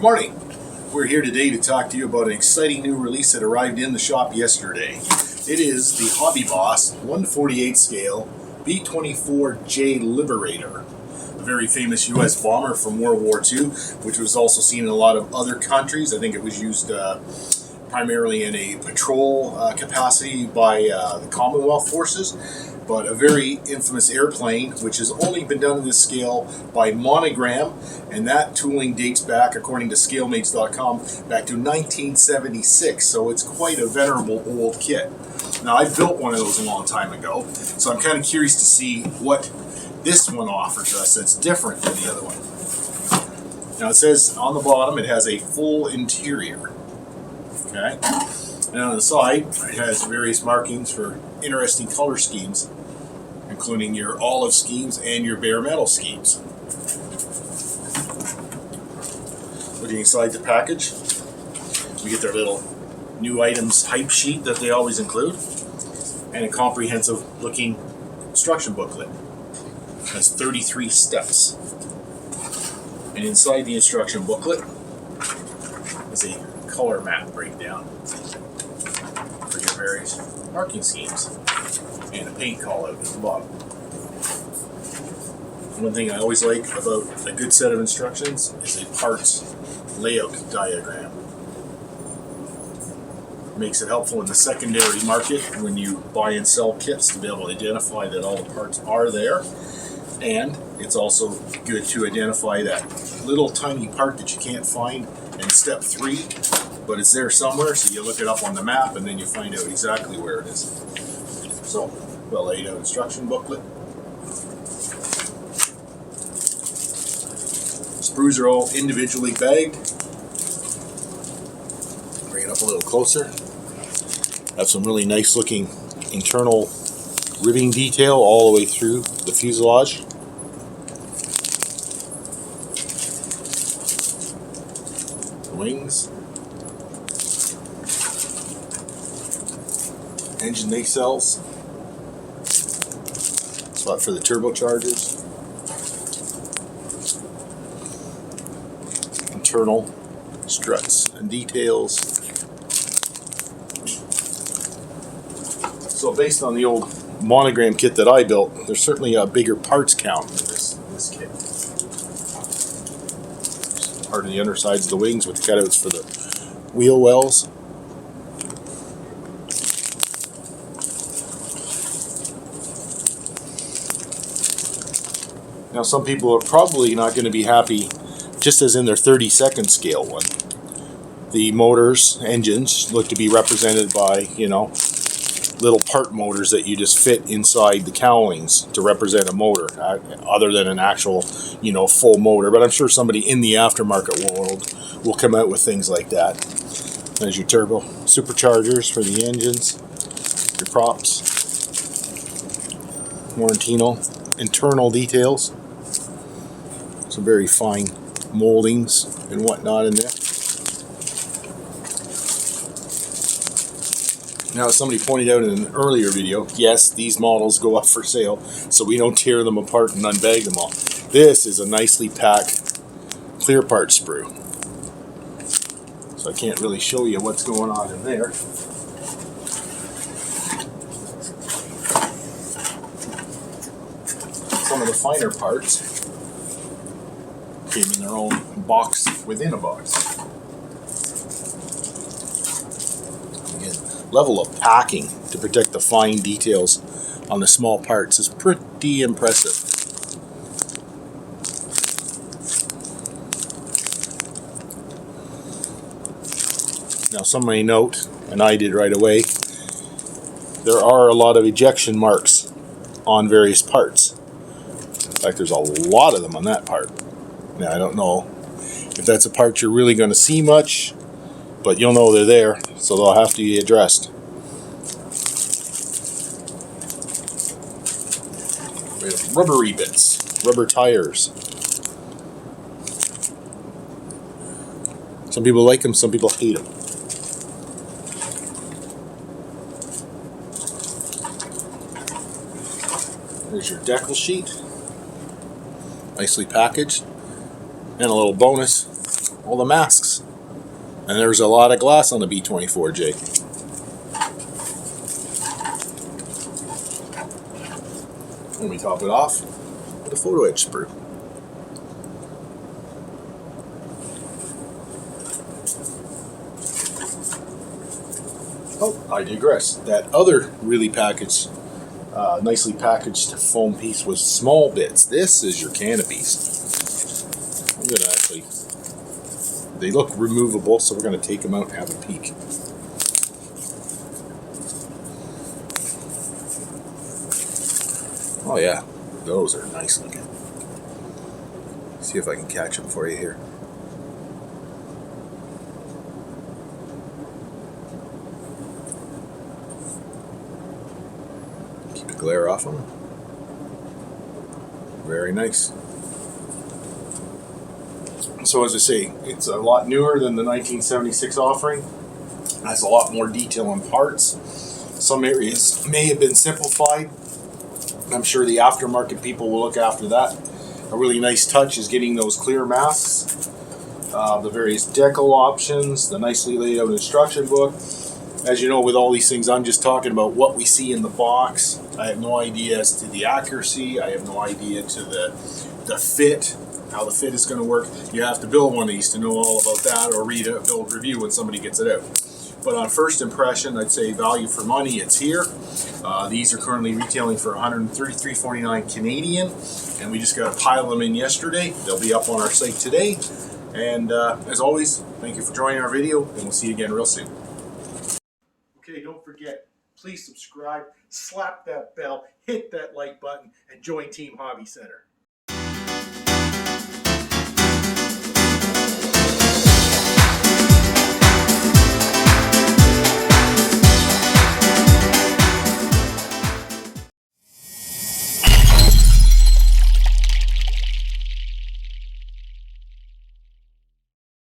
morning. We're here today to talk to you about an exciting new release that arrived in the shop yesterday. It is the HobbyBoss 1/48 scale B-24J Liberator, a very famous U.S. bomber from World War II, which was also seen in a lot of other countries. I think it was used primarily in a patrol capacity by the Commonwealth forces, but a very infamous airplane which has only been done in this scale by Monogram, and that tooling dates back, according to ScaleMates.com, back to 1976, so it's quite a venerable old kit. Now, I built one of those a long time ago, so I'm kind of curious to see what this one offers us that's different than the other one. Now, it says on the bottom it has a full interior. Okay, and on the side it has various markings for interesting color schemes, including your olive schemes and your bare metal schemes. Looking inside the package, we get their little new items hype sheet that they always include, and a comprehensive looking instruction booklet. It has 33 steps, and inside the instruction booklet is a color map breakdown for your various marking schemes and a paint call out at the bottom. One thing I always like about a good set of instructions is a parts layout diagram. It makes it helpful in the secondary market when you buy and sell kits to be able to identify that all the parts are there, and it's also good to identify that little tiny part that you can't find in step 3, but it's there somewhere, so you look it up on the map and then you find out exactly where it is. So, well laid out instruction booklet. Sprues are all individually bagged. Bring it up a little closer. Have some really nice looking internal ribbing detail all the way through the fuselage. Wings, engine nacelles, spot for the turbochargers, internal struts and details. So based on the old Monogram kit that I built, there's certainly a bigger parts count in this kit. Part of the undersides of the wings with cutouts for the wheel wells. Now, some people are probably not going to be happy, just as in their 32nd scale one. The motors, engines, look to be represented by, little part motors that you just fit inside the cowlings to represent a motor, other than an actual, full motor. But I'm sure somebody in the aftermarket world will come out with things like that. There's your turbo superchargers for the engines, your props, more internal details, some very fine moldings and whatnot in there. Now, as somebody pointed out in an earlier video, yes, these models go up for sale, so we don't tear them apart and unbag them all. This is a nicely packed clear part sprue, so I can't really show you what's going on in there. Some of the finer parts came in their own box within a box. Level of packing to protect the fine details on the small parts is pretty impressive. Now, some may note, and I did right away, there are a lot of ejection marks on various parts. In fact, there's a lot of them on that part. Now, I don't know if that's a part you're really going to see much, but you'll know they're there, so they'll have to be addressed. We have rubbery bits, rubber tires. Some people like them, some people hate them. There's your decal sheet, nicely packaged, and a little bonus. all the masks. And there's a lot of glass on the B-24J. When we top it off with a photo etch sprue. Oh, I digress. That other really packaged, nicely packaged foam piece was small bits. This is your canopies. I'm going to actually, they look removable, so we're going to take them out and have a peek. Oh yeah, those are nice looking. See if I can catch them for you here. Keep the glare off them. Very nice. So as I say, it's a lot newer than the 1976 offering. It has a lot more detail on parts. Some areas may have been simplified. I'm sure the aftermarket people will look after that. A really nice touch is getting those clear masks, the various decal options, the nicely laid out instruction book. As you know, with all these things, I'm just talking about what we see in the box. I have no idea as to the accuracy. I have no idea to the fit, how the fit is going to work. You have to build one of these to know all about that, or read a build review when somebody gets it out. But on first impression, I'd say value for money, it's here. These are currently retailing for $133.49 Canadian, and we just got a pile of them in yesterday. They'll be up on our site today. And as always, thank you for joining our video, and we'll see you again real soon. Okay, don't forget, please subscribe, slap that bell, hit that like button, and join Team Hobby Center.